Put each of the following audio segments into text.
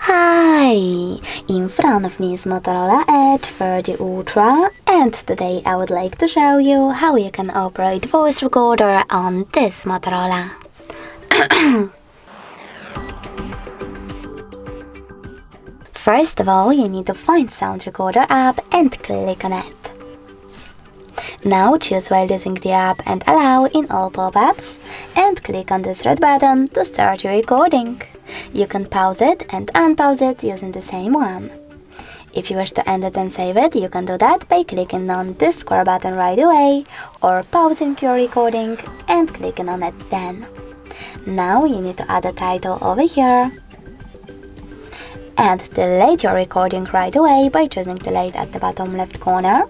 Hi! In front of me is Motorola Edge 30 Ultra, and today I would like to show you how you can operate voice recorder on this Motorola. First of all, you need to find Sound Recorder app and click on it. Now choose while using the app and allow in all pop-ups, and click on this red button to start your recording. You can pause it and unpause it using the same one. If you wish to end it and save it, you can do that by clicking on this square button right away, or pausing your recording and clicking on it then. Now you need to add a title over here. And delete your recording right away by choosing delete at the bottom left corner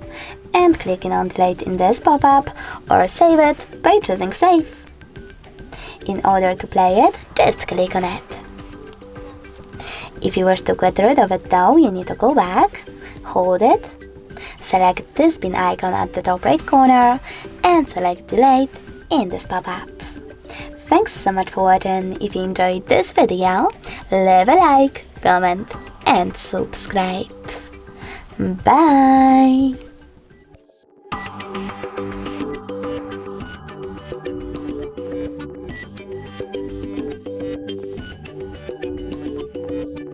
and clicking on delete in this pop-up, or save it by choosing save. In order to play it, just click on it. If you wish to get rid of it though, you need to go back, hold it, select this bin icon at the top right corner and select delete in this pop-up. Thanks so much for watching. If you enjoyed this video, leave a like, comment and subscribe. Bye!